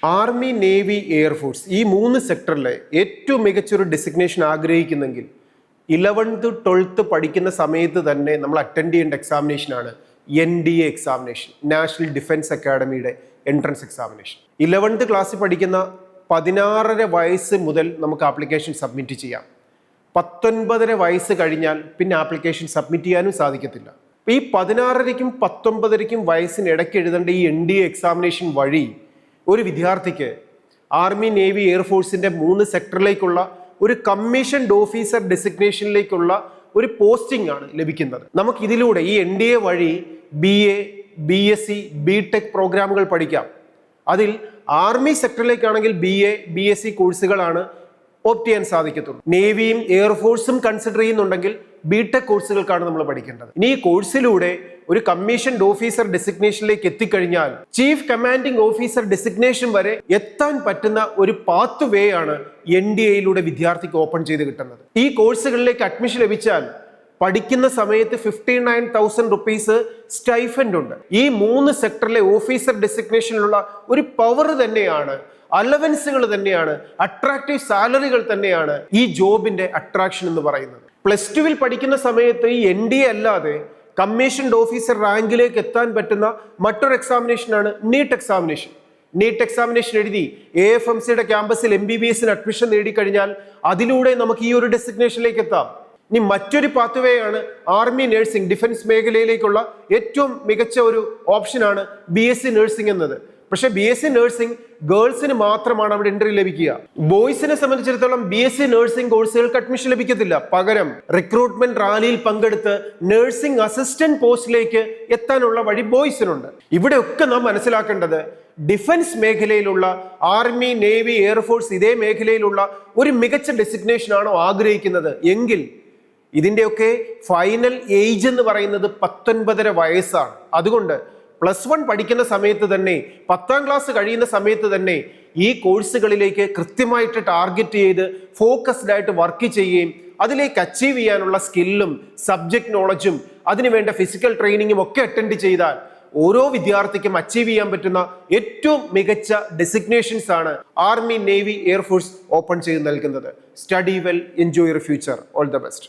Army, navy, air force ഈ 3 സെക്ടറിലെ ഏറ്റവും മികച്ചൊരു ഡെസിഗ്നേഷൻ ആഗ്രഹിക്കുന്നെങ്കിൽ 11th 12th പഠിക്കുന്ന സമയത്ത് തന്നെ നമ്മൾ അറ്റൻഡ് ചെയ്യേണ്ട എക്സാമിനേഷനാണ് NDA എക്സാമിനേഷൻ, നാഷണൽ ഡിഫൻസ് അക്കാഡമിയുടെ എൻട്രൻസ് എക്സാമിനേഷൻ. 11th ക്ലാസ്സിൽ പഠിക്കുന്ന 16.5 വയസ്സ് മുതൽ നമുക്ക് ആപ്ലിക്കേഷൻ സബ്മിറ്റ് ചെയ്യാം. 19.5 വയസ്സ് കഴിഞ്ഞാൽ പിന്നെ ആപ്ലിക്കേഷൻ സബ്മിറ്റ് ചെയ്യാനും സാധിക്കത്തില്ല. ഈ 16.5ക്കും 19.5ക്കും വയസ്സിനിടയ്ക്ക് എഴുതേണ്ട ഈ NDA എക്സാമിനേഷൻ വഴി ഒരു വിദ്യാർത്ഥിക്ക് ആർമി, നേവി, എയർഫോഴ്സിന്റെ 3 സെക്ടറിലേക്കുള്ള ഒരു കമ്മീഷൻഡ് ഓഫീസർ ഡെസിഗ്നേഷനിലേക്കുള്ള ഒരു പോസ്റ്റിംഗ് ആണ് ലഭിക്കുന്നത്. നമുക്ക് ഇതിലൂടെ ഈ NDA വഴി BA, BSc, BTech പ്രോഗ്രാമുകൾ പഠിക്കാം. അതിൽ ആർമി സെക്ടറിലേക്കാണെങ്കിൽ BA, BSc കോഴ്സുകളാണ് ഓപ്റ്റ് ചെയ്യാൻ സാധിക്കത്തുള്ളൂ. നേവിയും എയർഫോഴ്സും കൺസിഡർ ചെയ്യുന്നുണ്ടെങ്കിൽ BTech കോഴ്സുകൾക്കാണ് നമ്മൾ പഠിക്കേണ്ടത്. ഇനി ഈ കോഴ്സിലൂടെ ഒരു കമ്മീഷൻഡ് ഓഫീസർ ഡെസിഗ്നേഷനിലേക്ക് എത്തിക്കഴിഞ്ഞാൽ ചീഫ് കമാൻഡിംഗ് ഓഫീസർ ഡെസിഗ്നേഷൻ വരെ എത്താൻ പറ്റുന്ന ഒരു പാത്ത് വേ ആണ് NDAയിലൂടെ വിദ്യാർത്ഥിക്ക് ഓപ്പൺ ചെയ്ത് കിട്ടുന്നത്. ഈ കോഴ്സുകളിലേക്ക് അഡ്മിഷൻ ലഭിച്ചാൽ പഠിക്കുന്ന സമയത്ത് 59,000 റുപ്പീസ് സ്റ്റൈഫൻഡ് ഉണ്ട്. ഈ 3 സെക്ടറിലെ ഓഫീസർ ഡെസിഗ്നേഷനിലുള്ള ഒരു പവർ തന്നെയാണ്, അലവൻസുകൾ തന്നെയാണ്, അട്രാക്റ്റീവ് സാലറികൾ തന്നെയാണ് ഈ ജോബിന്റെ അട്രാക്ഷൻ എന്ന് പറയുന്നത്. പ്ലസ് 2വിൽ പഠിക്കുന്ന സമയത്ത് ഈ NDA അല്ലാതെ കമ്മീഷൻഡ് ഓഫീസർ റാങ്കിലേക്ക് എത്താൻ പറ്റുന്ന മറ്റൊരു എക്സാമിനേഷനാണ് നീറ്റ് എക്സാമിനേഷൻ. നീറ്റ് എക്സാമിനേഷൻ എഴുതി AFMCയുടെ ക്യാമ്പസിൽ MBBSന് അഡ്മിഷൻ നേടിക്കഴിഞ്ഞാൽ അതിലൂടെ നമുക്ക് ഈ ഒരു ഡെസിഗ്നേഷനിലേക്ക് എത്താം. ഇനി മറ്റൊരു പാത്വേ ആണ് ആർമി നഴ്സിംഗ്, ഡിഫൻസ് മേഖലയിലേക്കുള്ള ഏറ്റവും മികച്ച ഒരു ഓപ്ഷനാണ് BSc നഴ്സിംഗ് എന്നത്. പക്ഷെ BSc നഴ്സിംഗ് ഗേൾസിന് മാത്രമാണ് അവിടെ എൻട്രി ലഭിക്കുക. ബോയ്സിനെ സംബന്ധിച്ചിടത്തോളം BSc നഴ്സിംഗ് കോഴ്സുകൾക്ക് അഡ്മിഷൻ ലഭിക്കത്തില്ല. പകരം റിക്രൂട്ട്മെന്റ് റാലിയിൽ പങ്കെടുത്ത് നഴ്സിംഗ് അസിസ്റ്റന്റ് പോസ്റ്റിലേക്ക് എത്താനുള്ള വഴി ബോയ്സിനുണ്ട്. ഇവിടെയൊക്കെ നാം മനസ്സിലാക്കേണ്ടത് ഡിഫൻസ് മേഖലയിലുള്ള ആർമി, നേവി, എയർഫോഴ്സ് ഇതേ മേഖലയിലുള്ള ഒരു മികച്ച ഡെസിഗ്നേഷൻ ആണോ ആഗ്രഹിക്കുന്നത് എങ്കിൽ ഇതിന്റെയൊക്കെ ഫൈനൽ ഏജ് എന്ന് പറയുന്നത് 19.5 വയസ്സാണ്. അതുകൊണ്ട് +1 പഠിക്കുന്ന സമയത്ത് തന്നെ, 10ാം ക്ലാസ് കഴിയുന്ന സമയത്ത് തന്നെ ഈ കോഴ്സുകളിലേക്ക് കൃത്യമായിട്ട് ടാർഗറ്റ് ചെയ്ത് ഫോക്കസ്ഡ് ആയിട്ട് വർക്ക് ചെയ്യുകയും അതിലേക്ക് അച്ചീവ് ചെയ്യാനുള്ള സ്കില്ലും സബ്ജക്ട് നോളജും അതിനുവേണ്ട ഫിസിക്കൽ ട്രെയിനിങ്ങും ഒക്കെ അറ്റൻഡ് ചെയ്താൽ ഓരോ വിദ്യാർത്ഥിക്കും അച്ചീവ് ചെയ്യാൻ പറ്റുന്ന ഏറ്റവും മികച്ച ഡെസിഗ്നേഷൻസ് ആണ് ആർമി, നേവി, എയർഫോഴ്സ് ഓപ്പൺ ചെയ്ത് നൽകുന്നത്. Study well, enjoy your future. All the best.